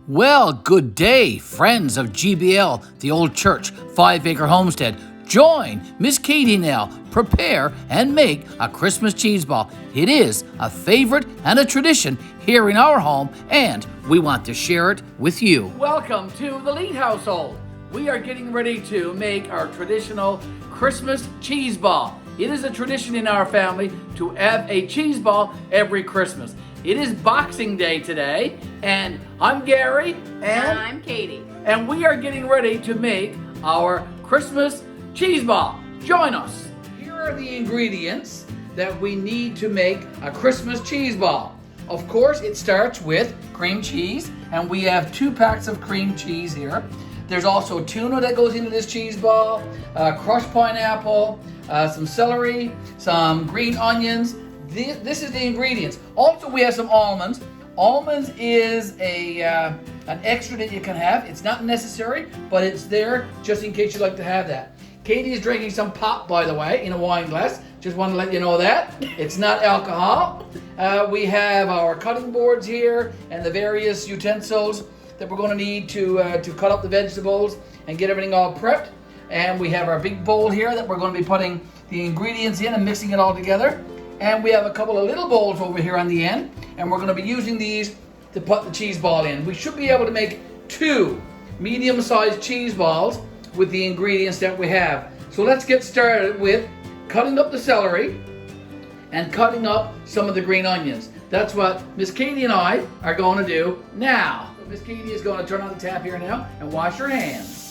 Well, good day, friends of GBL, the old church, 5-acre homestead. Join Miss Katie now. Prepare and make a Christmas cheese ball. It is a favorite and a tradition here in our home, and we want to share it with you. Welcome to the Leyte household. We are getting ready to make our traditional Christmas cheese ball. It is a tradition in our family to have a cheese ball every Christmas. It is Boxing Day today, and I'm Gary, and I'm Katie. And we are getting ready to make our Christmas cheese ball. Join us. Here are the ingredients that we need to make a Christmas cheese ball. Of course, it starts with cream cheese, and we have 2 packs of cream cheese here. There's also tuna that goes into this cheese ball, crushed pineapple, some celery, some green onions. This is the ingredients. Also, we have some almonds. Almonds is an extra that you can have. It's not necessary, but it's there just in case you'd like to have that. Katie is drinking some pop, by the way, in a wine glass. Just want to let you know that. It's not alcohol. We have our cutting boards here and the various utensils that we're going to need to cut up the vegetables and get everything all prepped. And we have our big bowl here that we're going to be putting the ingredients in and mixing it all together. And we have a couple of little bowls over here on the end, and we're going to be using these to put the cheese ball in. We should be able to make 2 medium-sized cheese balls with the ingredients that we have. So let's get started with cutting up the celery and cutting up some of the green onions. That's what Miss Katie and I are going to do now. So Miss Katie is going to turn on the tap here now and wash her hands.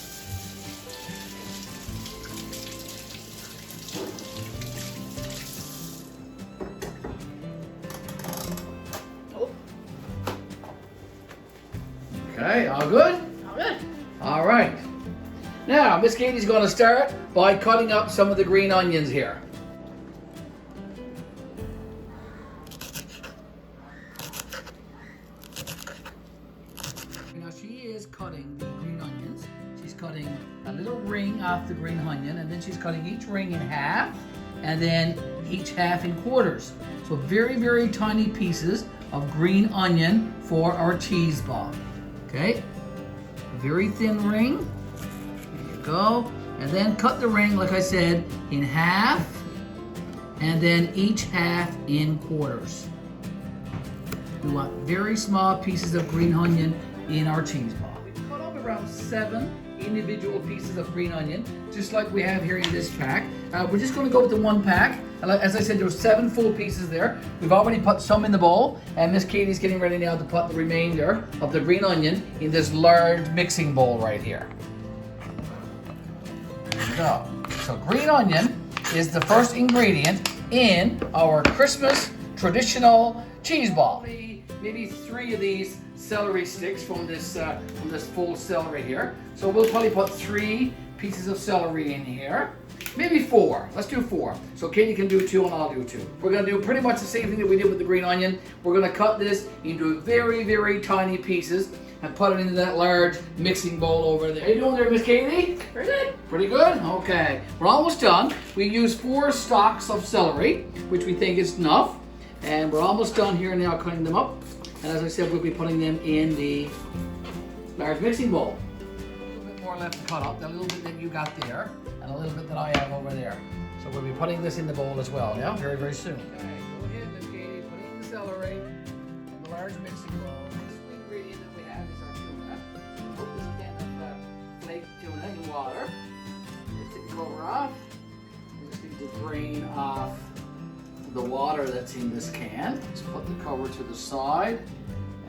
Okay, all good? All good. All right. Now, Miss Katie's going to start by cutting up some of the green onions here. Now, she is cutting the green onions. She's cutting a little ring off the green onion, and then she's cutting each ring in half, and then each half in quarters. So very, very tiny pieces of green onion for our cheese ball. Okay, very thin ring. There you go. And then cut the ring, like I said, in half, and then each half in quarters. We want very small pieces of green onion in our cheese ball. We cut up around 7 individual pieces of green onion, just like we have here in this pack. We're just going to go with the 1 pack. As I said, there were 7 full pieces there. We've already put some in the bowl, and Miss Katie's getting ready now to put the remainder of the green onion in this large mixing bowl right here. There we go. So green onion is the first ingredient in our Christmas traditional cheese ball. Maybe 3 of these celery sticks from this full celery here. So we'll probably put 3 pieces of celery in here. Maybe 4. Let's do 4. So Katie can do 2 and I'll do 2. We're going to do pretty much the same thing that we did with the green onion. We're going to cut this into very, very tiny pieces and put it into that large mixing bowl over there. How you doing there, Miss Katie? Pretty good. Pretty good? Okay. We're almost done. We used 4 stalks of celery, which we think is enough. And we're almost done here now cutting them up. And as I said, we'll be putting them in the large mixing bowl. A little bit more left to cut up, a little bit that you got there, and a little bit that I have over there. So we'll be putting this in the bowl as well, yeah? Very, very soon. Okay, go ahead, Miss Katie, put in the celery in the large mixing bowl. This ingredient that we have is our tuna. We'll put this can of flake tuna in water. Just take the cover off. We just need to drain off the water that's in this can. Just put the cover to the side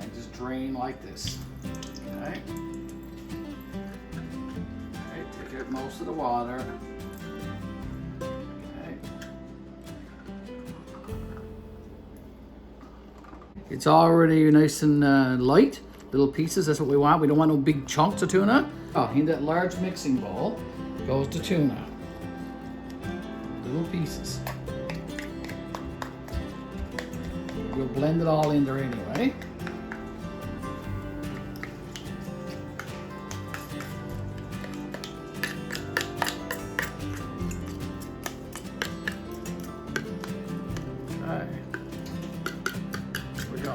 and just drain like this. Okay. Okay, take out most of the water. Okay. It's already nice and light, little pieces, that's what we want. We don't want no big chunks of tuna. Oh, in that large mixing bowl goes the tuna. Little pieces. We'll blend it all in there anyway. Okay. Here we go.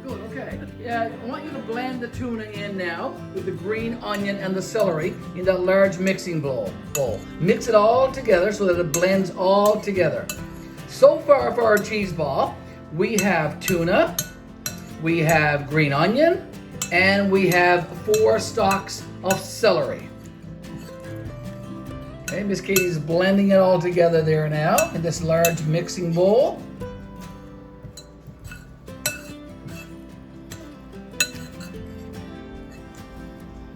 Good, okay. Yeah, want you to blend the tuna in now with the green onion and the celery in that large mixing bowl. Mix it all together so that it blends all together. So far for our cheese ball, we have tuna, we have green onion, and we have 4 stalks of celery. Okay, Miss Katie's blending it all together there now in this large mixing bowl.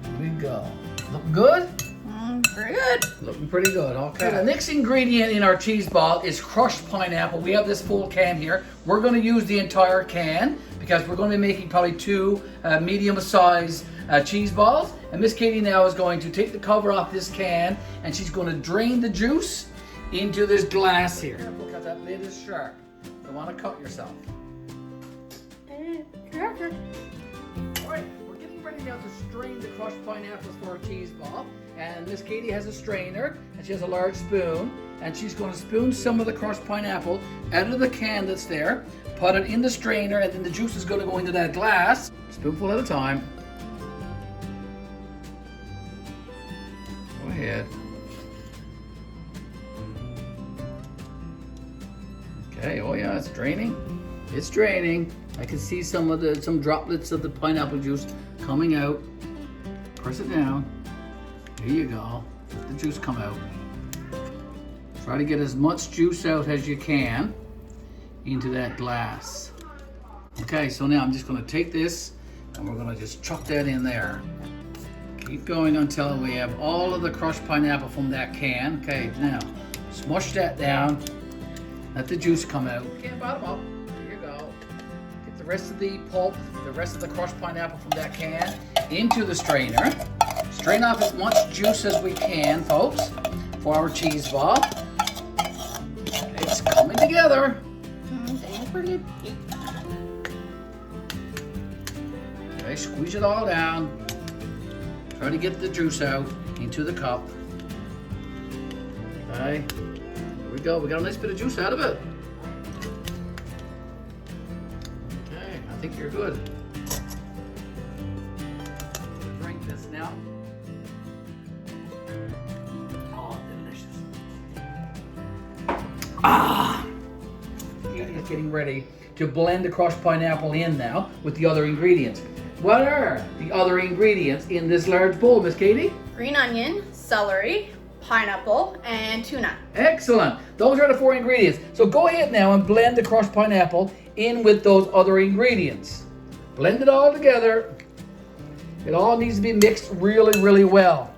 Here we go. Look good? Very good. Looking pretty good. Okay. The next ingredient in our cheese ball is crushed pineapple. We have this full can here. We're going to use the entire can because we're going to be making probably 2 medium-sized cheese balls. And Miss Katie now is going to take the cover off this can and she's going to drain the juice into this glass here. Because that lid is sharp. You don't want to cut yourself. Alright, we're getting ready now to strain the crushed pineapples for a cheese ball. And Miss Katie has a strainer and she has a large spoon. And she's going to spoon some of the crushed pineapple out of the can that's there, put it in the strainer, and then the juice is going to go into that glass, spoonful at a time. Go ahead. Okay, oh yeah, it's draining. It's draining. I can see some droplets of the pineapple juice coming out. Press it down. There you go. Let the juice come out. Try to get as much juice out as you can into that glass. Okay, so now I'm just going to take this and we're going to just chuck that in there. Keep going until we have all of the crushed pineapple from that can. Okay, now smush that down. Let the juice come out. Okay, bottom up. There you go. Get the rest of the pulp, the rest of the crushed pineapple from that can into the strainer. Strain off as much juice as we can, folks, for our cheese ball. It's coming together. Okay, squeeze it all down. Try to get the juice out into the cup. Okay, here we go. We got a nice bit of juice out of it. Okay, I think you're good. Drink this now. Oh, delicious. Katie's getting ready to blend the crushed pineapple in now with the other ingredients. What are the other ingredients in this large bowl, Miss Katie? Green onion, celery, pineapple, and tuna. Excellent. Those are the 4 ingredients. So go ahead now and blend the crushed pineapple in with those other ingredients. Blend it all together. It all needs to be mixed really, really well.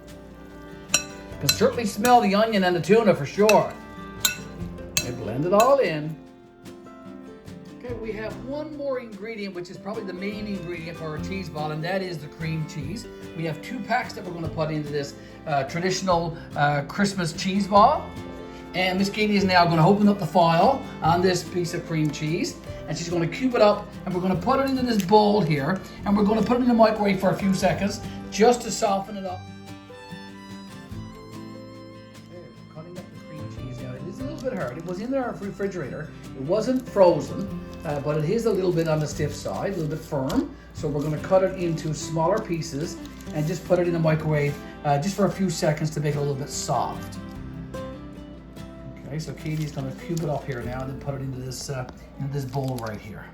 You can certainly smell the onion and the tuna for sure. Okay, blend it all in. Okay, we have one more ingredient, which is probably the main ingredient for our cheese ball, and that is the cream cheese. We have 2 packs that we're going to put into this traditional Christmas cheese ball. And Miss Katie is now going to open up the foil on this piece of cream cheese, and she's going to cube it up, and we're going to put it into this bowl here, and we're going to put it in the microwave for a few seconds just to soften it up. Okay, we're cutting up the cream cheese now. It is a little bit hard. It was in our refrigerator. It wasn't frozen. But it is a little bit on the stiff side, a little bit firm. So we're going to cut it into smaller pieces and just put it in the microwave just for a few seconds to make it a little bit soft. Okay, so Katie's going to cube it up here now and then put it into this bowl right here.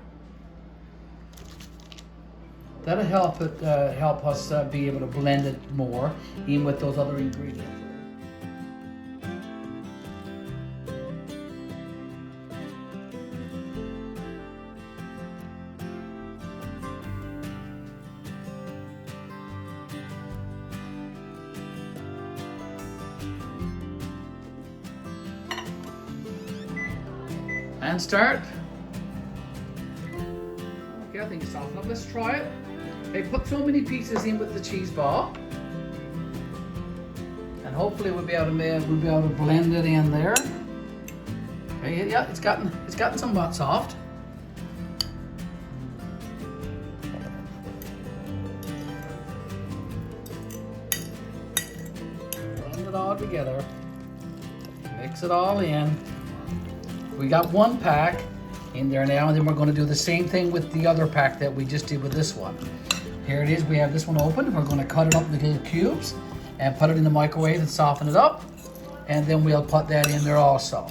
That'll help us be able to blend it more in with those other ingredients. And start. Okay, I think it's soft enough. Let's try it. Okay, put so many pieces in with the cheese ball, and hopefully we'll be able to blend it in there. Okay, yeah, it's gotten somewhat soft. Blend it all together. Mix it all in. We got 1 pack in there now, and then we're going to do the same thing with the other pack that we just did with this one. Here it is. We have this one open. We're going to cut it up into little cubes and put it in the microwave and soften it up. And then we'll put that in there also.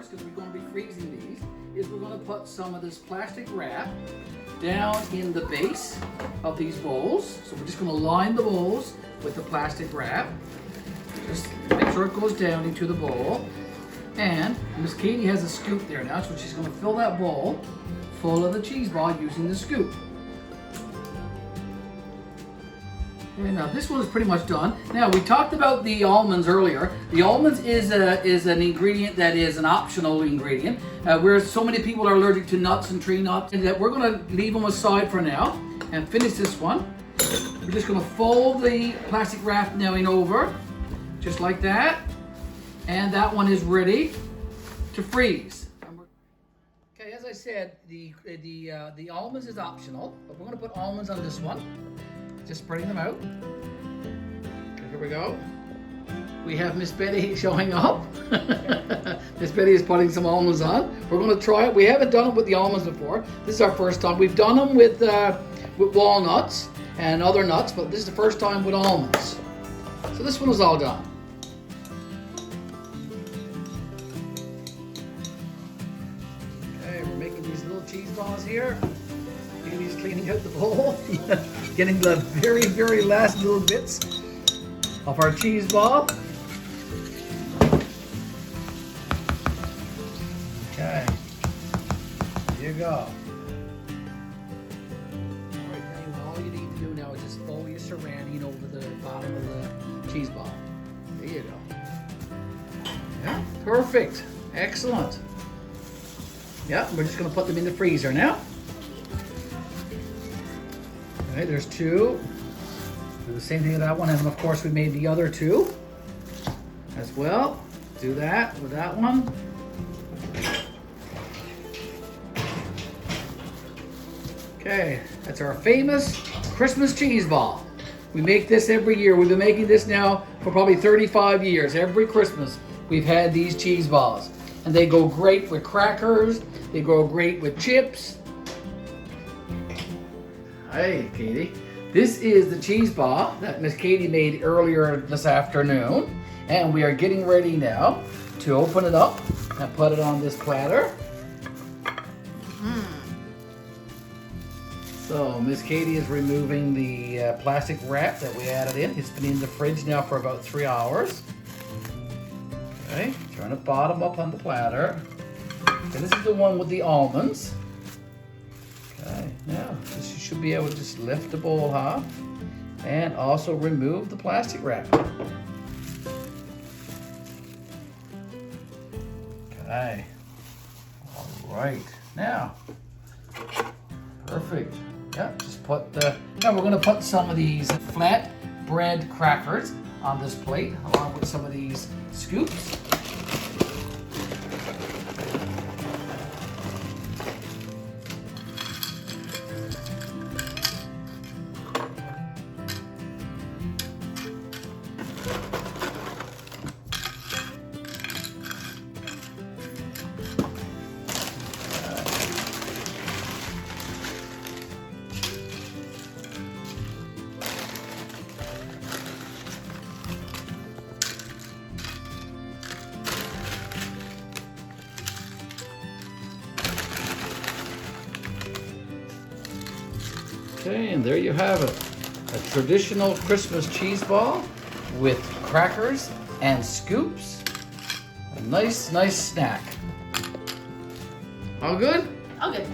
Because we're going to be freezing these, is we're going to put some of this plastic wrap down in the base of these bowls. So we're just going to line the bowls with the plastic wrap. Just make sure it goes down into the bowl. And Miss Katie has a scoop there now, so she's going to fill that bowl full of the cheese ball using the scoop. Okay, now this one is pretty much done. Now we talked about the almonds earlier. The almonds is an ingredient that is an optional ingredient. Where so many people are allergic to nuts and tree nuts, and that we're going to leave them aside for now and finish this one. We're just going to fold the plastic wrap now in over, just like that, and that one is ready to freeze. Okay, as I said, the almonds is optional, but we're going to put almonds on this one. Just spreading them out. Okay, here we go. We have Miss Betty showing up. Miss Betty is putting some almonds on. We're going to try it. We haven't done it with the almonds before. This is our first time. We've done them with walnuts and other nuts, but this is the first time with almonds. So this one is all done. Okay, we're making these little cheese balls here. He's cleaning out the bowl, getting the very, very last little bits of our cheese ball. Okay, here you go. All you need to do now is just fold your saran over the bottom of the cheese ball. There you go. Yeah, perfect. Excellent. Yeah, we're just going to put them in the freezer now. Okay, there's two. Do the same thing with that one, and of course we made the other two as well. Do that with that one. Okay, that's our famous Christmas cheese ball. We make this every year. We've been making this now for probably 35 years. Every Christmas we've had these cheese balls. And they go great with crackers. They go great with chips. Hey, Katie. This is the cheese ball that Miss Katie made earlier this afternoon. And we are getting ready now to open it up and put it on this platter. So Miss Katie is removing the plastic wrap that we added in. It's been in the fridge now for about 3 hours. Okay, turn it bottom up on the platter. Okay, this is the one with the almonds. Okay, now you should be able to just lift the bowl off and also remove the plastic wrap. Okay, all right, now, perfect. Yeah, just put the, now we're gonna put some of these flat bread crackers on this plate along with some of these scoops. Okay, and there you have it. A traditional Christmas cheese ball with crackers and scoops. A nice snack. All good? All good.